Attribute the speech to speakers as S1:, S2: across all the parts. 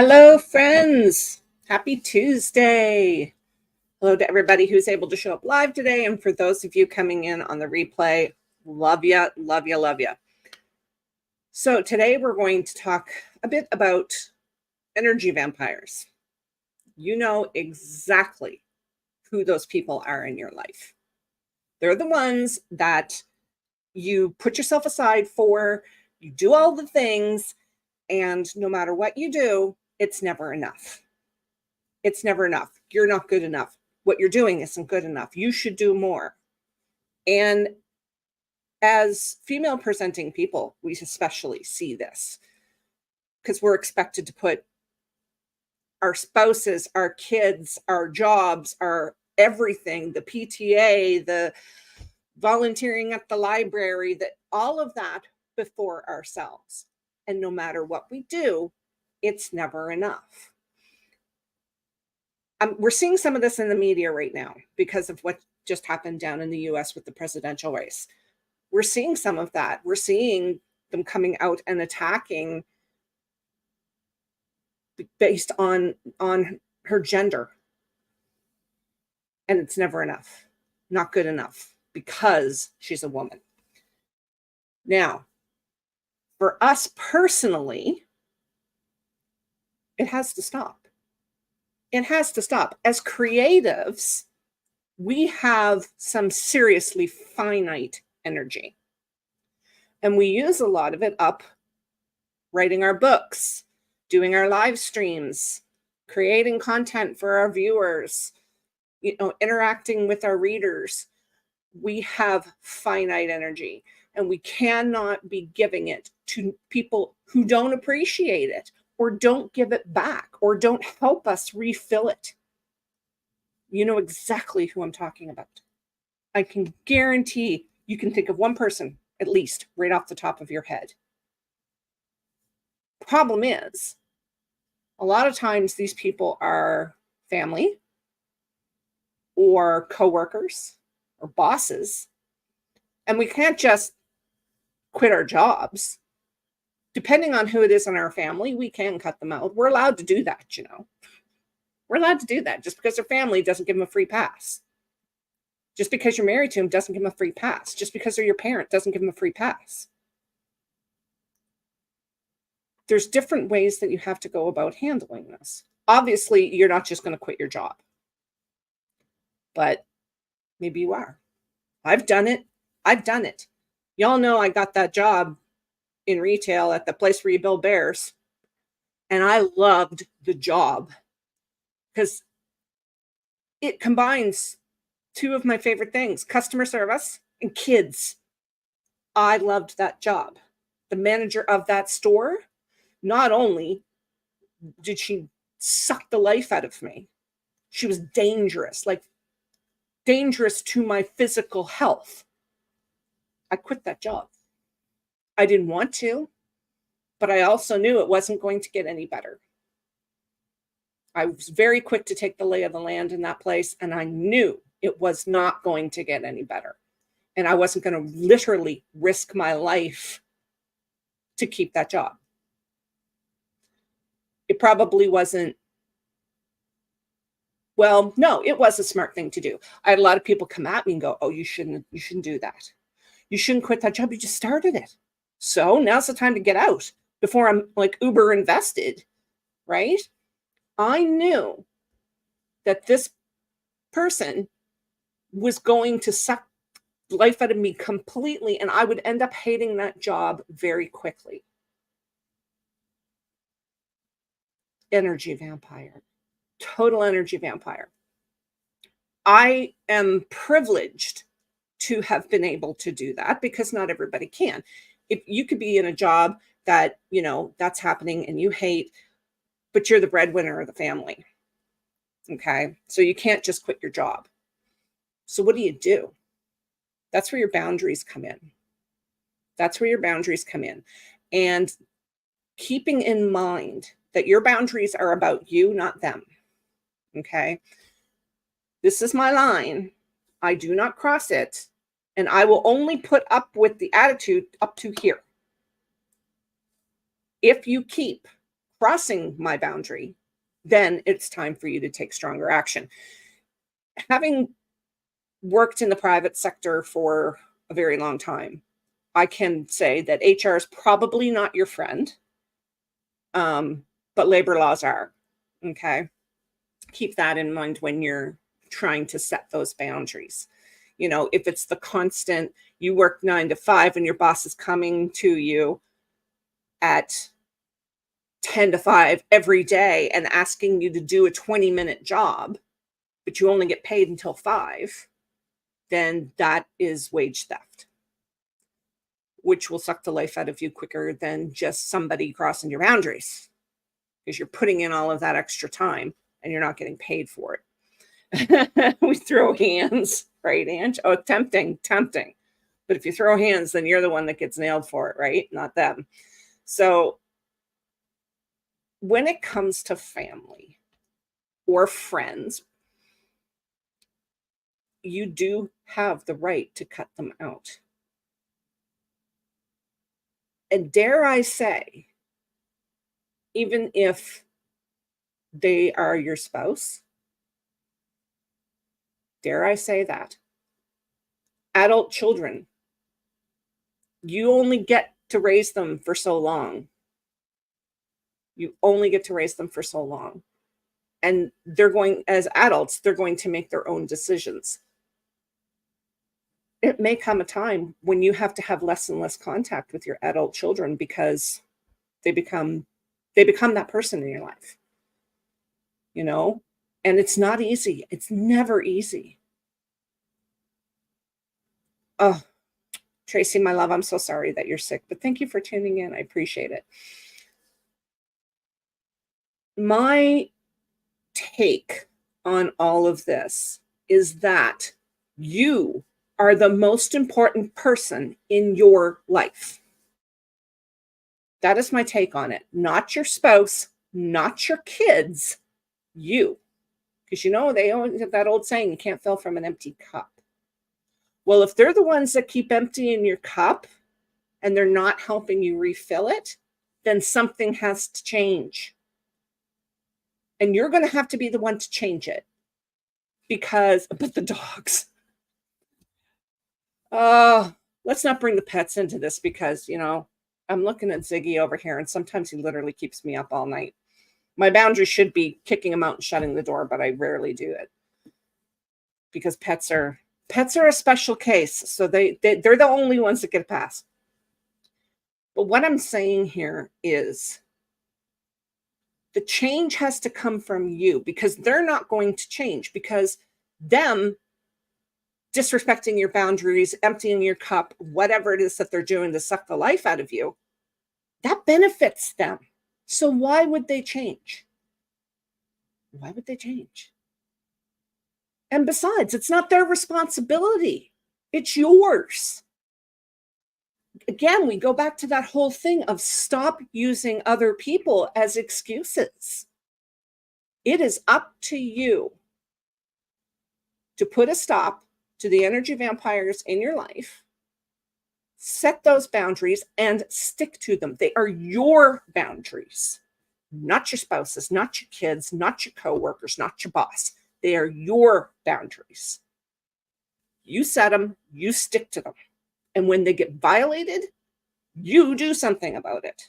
S1: Hello, friends. Happy Tuesday. Hello to everybody who's able to show up live today. And for those of you coming in on the replay, love ya, love ya, love ya. So today we're going to talk a bit about energy vampires. You know exactly who those people are in your life. They're the ones that you put yourself aside for, you do all the things, and no matter what you do, it's never enough. It's never enough. You're not good enough. What you're doing isn't good enough. You should do more. And as female presenting people, we especially see this because we're expected to put our spouses, our kids, our jobs, our everything, the PTA, the volunteering at the library, that all of that before ourselves. And no matter what we do, it's never enough. We're seeing some of this in the media right now because of what just happened down in the US with the presidential race. We're seeing some of that. We're seeing them coming out and attacking based on her gender. And it's never enough, not good enough, because she's a woman. Now, for us personally, it has to stop. It has to stop. As creatives, we have some seriously finite energy. And we use a lot of it up writing our books, doing our live streams, creating content for our viewers, interacting with our readers. We have finite energy, and we cannot be giving it to people who don't appreciate it or don't give it back or don't help us refill it. You know exactly who I'm talking about. I can guarantee you can think of one person, at least, right off the top of your head. Problem is, a lot of times these people are family or coworkers or bosses, and we can't just quit our jobs. Depending on who it is in our family, we can cut them out. We're allowed to do that, We're allowed to do that. Just because their family doesn't give them a free pass. Just because you're married to them doesn't give them a free pass. Just because they're your parent doesn't give them a free pass. There's different ways that you have to go about handling this. Obviously, you're not just going to quit your job. But maybe you are. I've done it. Y'all know I got that job in retail at the place where you build bears. And I loved the job because it combines two of my favorite things, customer service and kids. I loved that job. The manager of that store, not only did she suck the life out of me, she was dangerous, like dangerous to my physical health. I quit that job. I didn't want to, but I also knew it wasn't going to get any better. I was very quick to take the lay of the land in that place, and I knew it was not going to get any better. And I wasn't going to literally risk my life to keep that job. It probably wasn't, well, no, it was a smart thing to do. I had a lot of people come at me and go, oh, you shouldn't do that. You shouldn't quit that job. You just started it. So now's the time to get out before I'm like uber invested, right? I knew that this person was going to suck life out of me completely, and I would end up hating that job very quickly. Energy vampire, total energy vampire. I am privileged to have been able to do that because not everybody can. If you could be in a job that, that's happening and you hate, but you're the breadwinner of the family. Okay. So you can't just quit your job. So what do? That's where your boundaries come in. And keeping in mind that your boundaries are about you, not them. Okay. This is my line. I do not cross it. And I will only put up with the attitude up to here. If you keep crossing my boundary, then it's time for you to take stronger action. Having worked in the private sector for a very long time, I can say that HR is probably not your friend, but labor laws are. Okay. Keep that in mind when you're trying to set those boundaries. You know, if it's the constant, you work 9 to 5 and your boss is coming to you at 10 to 5 every day and asking you to do a 20-minute job, but you only get paid until 5, then that is wage theft, which will suck the life out of you quicker than just somebody crossing your boundaries, because you're putting in all of that extra time and you're not getting paid for it. We throw hands, right, Ange? Oh, tempting. But if you throw hands, then you're the one that gets nailed for it, right? Not them. So when it comes to family or friends, you do have the right to cut them out. And dare I say, even if they are your spouse, dare I say that, adult children, you only get to raise them for so long. You only get to raise them for so long. And they're going, as adults, they're going to make their own decisions. It may come a time when you have to have less and less contact with your adult children because they become that person in your life. You know, and it's not easy. It's never easy. Oh, Tracy, my love, I'm so sorry that you're sick, but thank you for tuning in. I appreciate it. My take on all of this is that you are the most important person in your life. That is my take on it. Not your spouse, not your kids, you. Because you know, they always have that old saying, you can't fill from an empty cup. Well, if they're the ones that keep emptying your cup and they're not helping you refill it, then something has to change. And you're going to have to be the one to change it. But the dogs. Let's not bring the pets into this because, you know, I'm looking at Ziggy over here and sometimes he literally keeps me up all night. My boundary should be kicking him out and shutting the door, but I rarely do it because pets are a special case. So they're the only ones that get a pass. But what I'm saying here is the change has to come from you, because they're not going to change, because them disrespecting your boundaries, emptying your cup, whatever it is that they're doing to suck the life out of you, that benefits them. So why would they change? Why would they change? And besides, it's not their responsibility. It's yours. Again, we go back to that whole thing of stop using other people as excuses. It is up to you to put a stop to the energy vampires in your life, set those boundaries, and stick to them. They are your boundaries, not your spouses, not your kids, not your coworkers, not your boss. They are your boundaries. You set them, you stick to them. And when they get violated, you do something about it.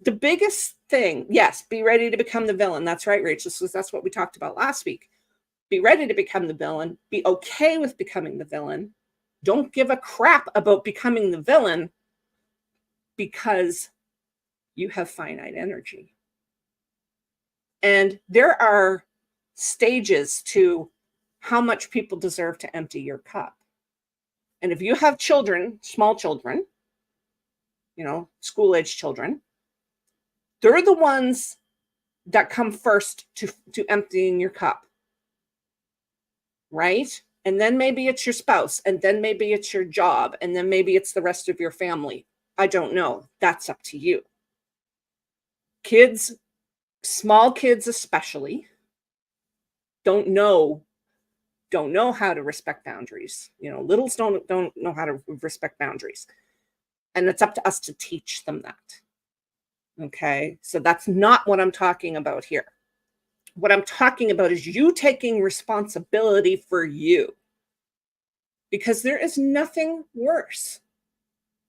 S1: The biggest thing, yes, be ready to become the villain. That's right, Rachel. So that's what we talked about last week. Be ready to become the villain. Be okay with becoming the villain. Don't give a crap about becoming the villain because you have finite energy. And there are stages to how much people deserve to empty your cup. And if you have children, small children, you know, school-age children, they're the ones that come first to emptying your cup, right? And then maybe it's your spouse, and then maybe it's your job, and then maybe it's the rest of your family. I don't know. That's up to you. Kids, small kids especially, don't know how to respect boundaries. You know, littles don't know how to respect boundaries. And it's up to us to teach them that. Okay. So that's not what I'm talking about here. What I'm talking about is you taking responsibility for you, because there is nothing worse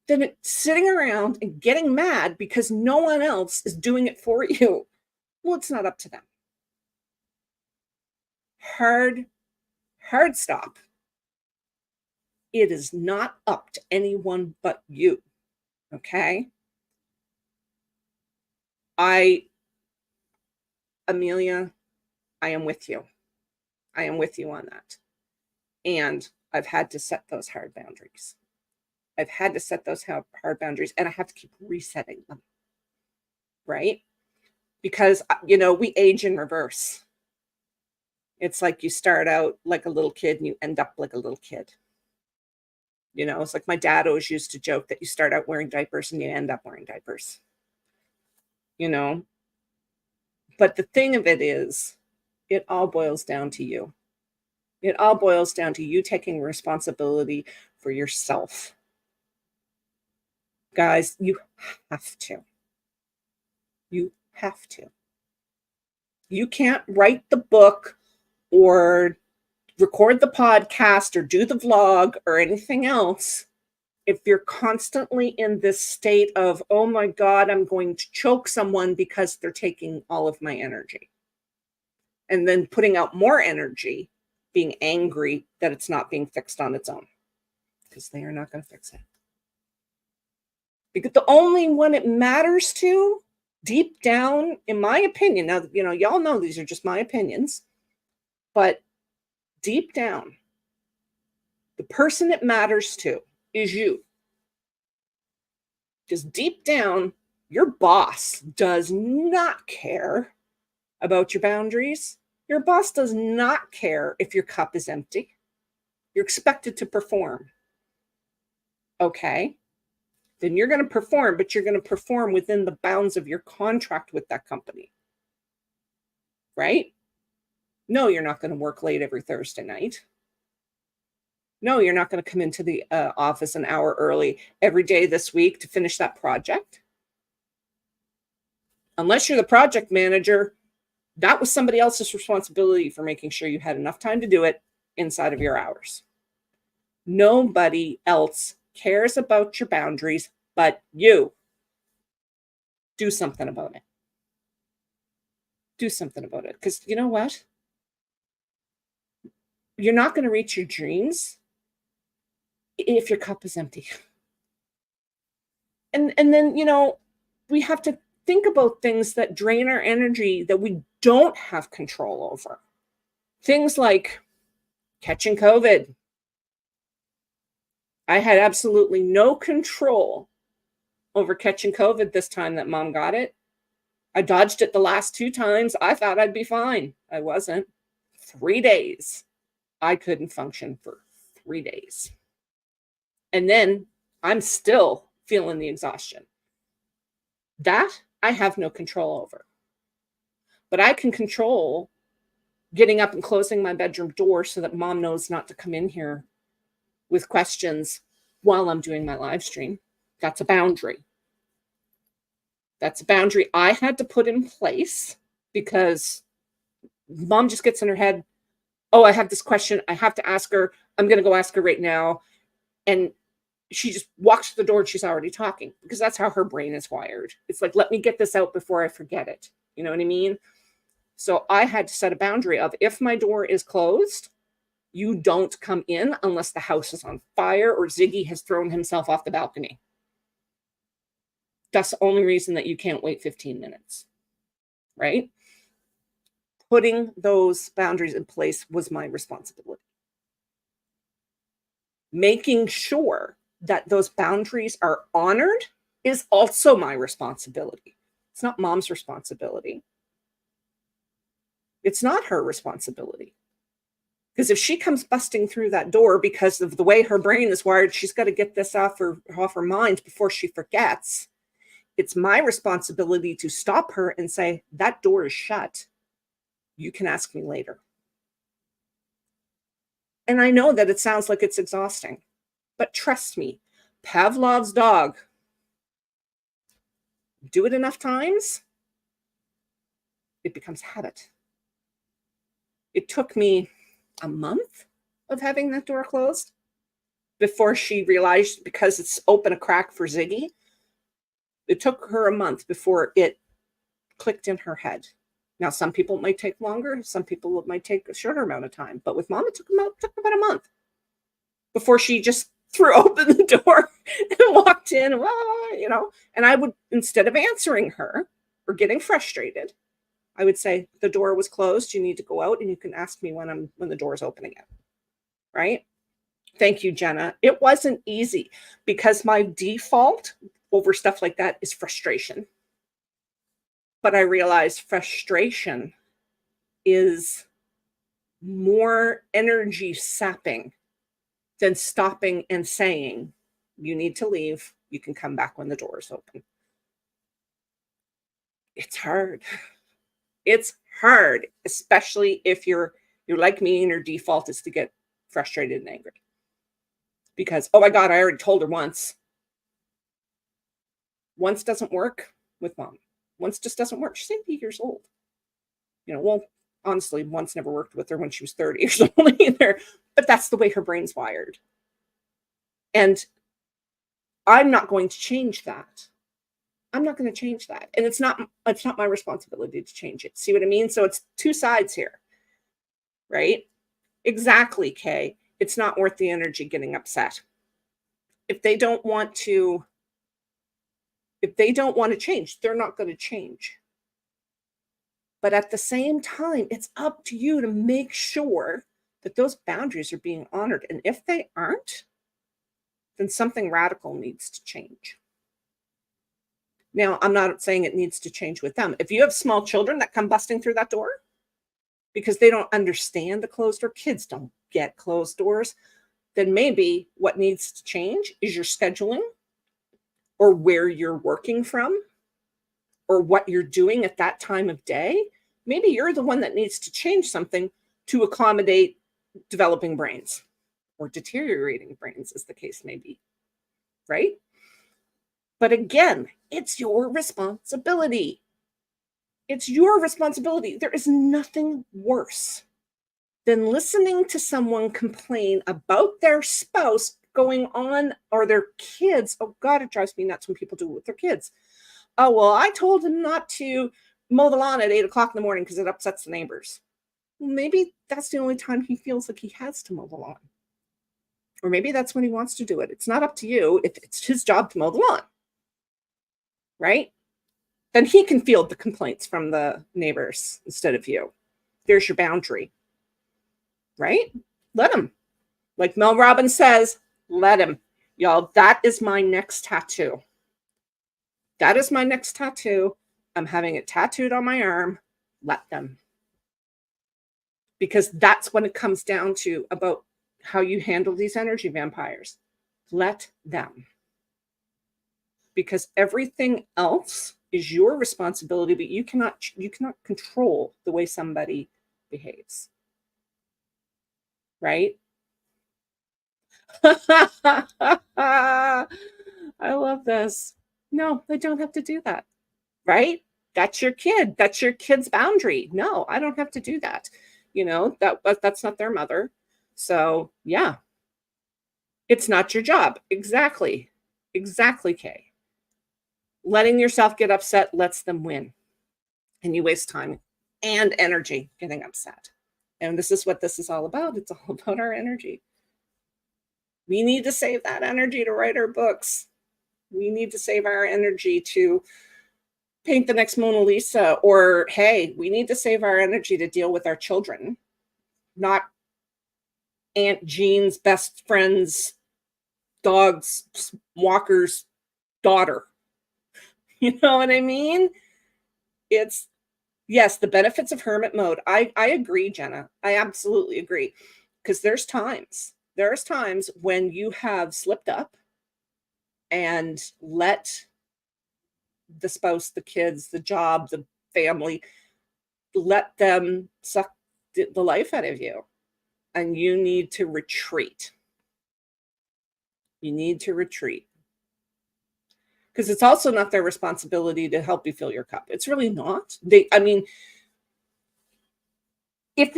S1: than it sitting around and getting mad because no one else is doing it for you. Well, it's not up to them. Hard stop. It is not up to anyone but you. Okay. Amelia, I am with you. I am with you on that. And I've had to set those hard boundaries. I've had to set those hard boundaries, and I have to keep resetting them. Right? Because, we age in reverse. It's like you start out like a little kid and you end up like a little kid. It's like my dad always used to joke that you start out wearing diapers and you end up wearing diapers. But the thing of it is, it all boils down to you. It all boils down to you taking responsibility for yourself. Guys, you have to. You have to. You can't write the book or record the podcast or do the vlog or anything else if you're constantly in this state of, oh my God, I'm going to choke someone because they're taking all of my energy. And then putting out more energy, being angry that it's not being fixed on its own, because they are not going to fix it. Because the only one it matters to, deep down, in my opinion, now, y'all know these are just my opinions, but deep down, the person it matters to is you. Because deep down, your boss does not care about your boundaries. Your boss does not care if your cup is empty. You're expected to perform. Okay. Then you're going to perform, but you're going to perform within the bounds of your contract with that company. Right? No, you're not going to work late every Thursday night. No, you're not going to come into the office an hour early every day this week to finish that project. Unless you're the project manager, that was somebody else's responsibility for making sure you had enough time to do it inside of your hours. Nobody else cares about your boundaries but you. Do something about it. Do something about it. Because you know what? You're not going to reach your dreams if your cup is empty. And then, we have to think about things that drain our energy that we don't have control over. Things like catching COVID. I had absolutely no control over catching COVID this time that mom got it. I dodged it the last 2 times. I thought I'd be fine. I wasn't. 3 days. I couldn't function for 3 days. And then I'm still feeling the exhaustion. That I have no control over. But I can control getting up and closing my bedroom door so that mom knows not to come in here with questions while I'm doing my live stream. That's a boundary. That's a boundary I had to put in place because mom just gets in her head, oh, I have this question. I have to ask her. I'm going to go ask her right now. And she just walks to the door and she's already talking because that's how her brain is wired. It's like, let me get this out before I forget it. You know what I mean? So I had to set a boundary of, if my door is closed, you don't come in unless the house is on fire or Ziggy has thrown himself off the balcony. That's the only reason that you can't wait 15 minutes, right? Putting those boundaries in place was my responsibility. Making sure that those boundaries are honored is also my responsibility. It's not mom's responsibility. It's not her responsibility. Because if she comes busting through that door because of the way her brain is wired, she's got to get this off her mind before she forgets. It's my responsibility to stop her and say, that door is shut. You can ask me later. And I know that it sounds like it's exhausting, but trust me, Pavlov's dog do it enough times, it becomes habit. It took me a month of having that door closed before she realized, because it's open a crack for Ziggy, it took her a month before it clicked in her head. Now, some people it might take longer. Some people it might take a shorter amount of time. But with Mom, it took about a month before she just threw open the door and walked in, and I would, instead of answering her or getting frustrated, I would say, the door was closed. You need to go out and you can ask me when the door is open again. Right? Thank you, Jenna. It wasn't easy because my default over stuff like that is frustration. But I realized frustration is more energy sapping than stopping and saying, you need to leave. You can come back when the door is open. It's hard. It's hard, especially if you're like me and your default is to get frustrated and angry. Because, oh my God, I already told her once. Once doesn't work with Mom. Once just doesn't work. She's 80 years old. Well, honestly, once never worked with her when she was 30 years old either. But that's the way her brain's wired. And I'm not going to change that. I'm not going to change that. And it's not my responsibility to change it. See what I mean? So it's two sides here. Right? Exactly, Kay. It's not worth the energy getting upset. If they don't want to change, they're not going to change. But at the same time, it's up to you to make sure that those boundaries are being honored. And if they aren't, then something radical needs to change. Now, I'm not saying it needs to change with them. If you have small children that come busting through that door because they don't understand the closed door, kids don't get closed doors, then maybe what needs to change is your scheduling, or where you're working from, or what you're doing at that time of day. Maybe you're the one that needs to change something to accommodate developing brains or deteriorating brains, as the case may be, right? But again, it's your responsibility. It's your responsibility. There is nothing worse than listening to someone complain about their spouse going on, or their kids. Oh God, it drives me nuts when people do it with their kids. Oh, well, I told him not to mow the lawn at 8:00 in the morning because it upsets the neighbors. Well, maybe that's the only time he feels like he has to mow the lawn. Or maybe that's when he wants to do it. It's not up to you if it's his job to mow the lawn. Right? Then he can field the complaints from the neighbors instead of you. There's your boundary. Right? Let him. Like Mel Robbins says, let him. Y'all, that is my next tattoo. That is my next tattoo. I'm having it tattooed on my arm. Let them. Because that's when it comes down to about how you handle these energy vampires. Let them. Because everything else is your responsibility, but you cannot control the way somebody behaves. Right? I love this. No, I don't have to do that. Right? That's your kid. That's your kid's boundary. No, I don't have to do that. That's not their mother. So, yeah. It's not your job. Exactly. Exactly, Kay. Letting yourself get upset lets them win. And you waste time and energy getting upset. And this is what this is all about. It's all about our energy. We need to save that energy to write our books. We need to save our energy to paint the next Mona Lisa. Or, hey, we need to save our energy to deal with our children, not Aunt Jean's best friend's dog's walker's daughter. You know what I mean? It's, yes, the benefits of hermit mode. I agree, Jenna. I absolutely agree. Because there's times when you have slipped up and let the spouse, the kids, the job, the family, let them suck the life out of you. And you need to retreat. You need to retreat. because it's also not their responsibility to help you fill your cup. It's really not. If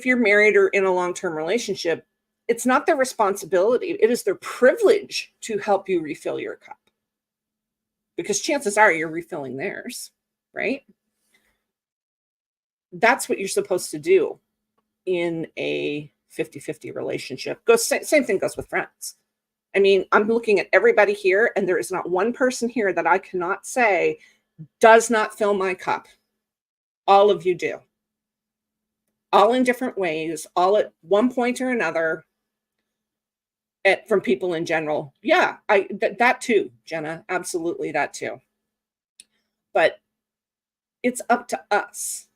S1: you're married or in a long-term relationship, it's not their responsibility. It is their privilege to help you refill your cup, because chances are you're refilling theirs, right? That's what you're supposed to do in a 50-50 relationship. Same thing goes with friends. I mean, I'm looking at everybody here, and there is not one person here that I cannot say does not fill my cup. All of you do. All in different ways, all at one point or another, from people in general. Yeah, that too, Jenna. Absolutely, that too. But it's up to us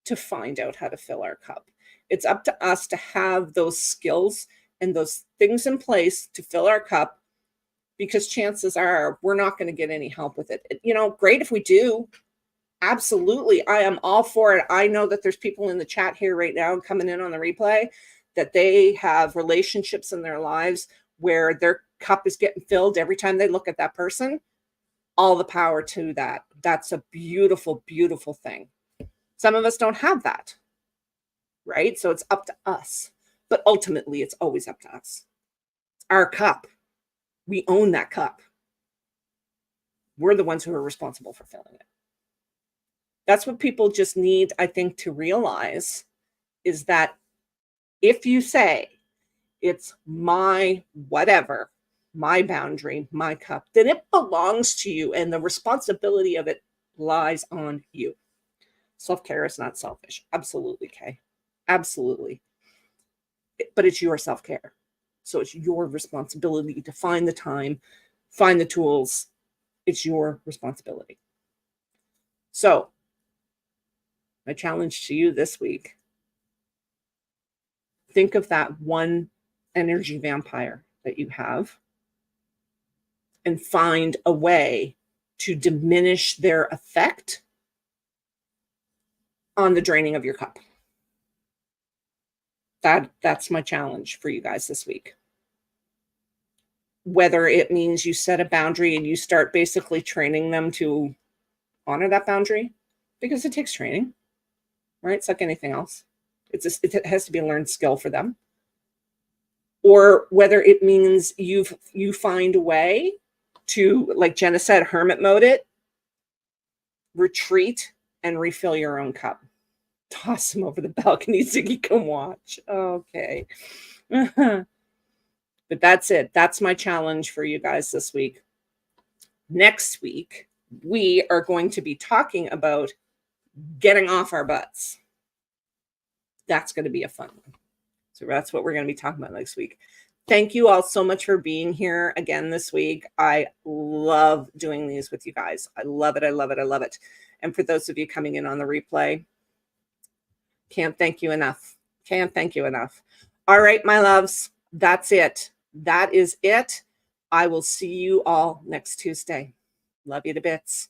S1: to find out how to fill our cup. It's up to us to have those skills and those things in place to fill our cup, because chances are we're not going to get any help with it. Great if we do. Absolutely. I am all for it. I know that there's people in the chat here right now coming in on the replay that they have relationships in their lives where their cup is getting filled every time they look at that person. All the power to that. That's a beautiful, beautiful thing. Some of us don't have that, right? So it's up to us. But ultimately, it's always up to us. It's our cup. We own that cup. We're the ones who are responsible for filling it. That's what people just need, I think, to realize, is that if you say it's my whatever, my boundary, my cup, then it belongs to you, and the responsibility of it lies on you. Self-care is not selfish. Absolutely, Kay. Absolutely. But it's your self-care. So it's your responsibility to find the time, find the tools. It's your responsibility. So my challenge to you this week, think of that one energy vampire that you have and find a way to diminish their effect on the draining of your cup. That's my challenge for you guys this week. Whether it means you set a boundary and you start basically training them to honor that boundary, because it takes training, right? It's like anything else. It has to be a learned skill for them. Or whether it means you find a way to, like Jenna said, hermit mode it, retreat, and refill your own cup. Toss them over the balcony so you can watch. Okay. But that's it. That's my challenge for you guys this week. Next week, we are going to be talking about getting off our butts. That's going to be a fun one. So that's what we're going to be talking about next week. Thank you all so much for being here again this week. I love doing these with you guys. I love it. I love it. I love it. And for those of you coming in on the replay, can't thank you enough. Can't thank you enough. All right, my loves, that's it. That is it. I will see you all next Tuesday. Love you to bits.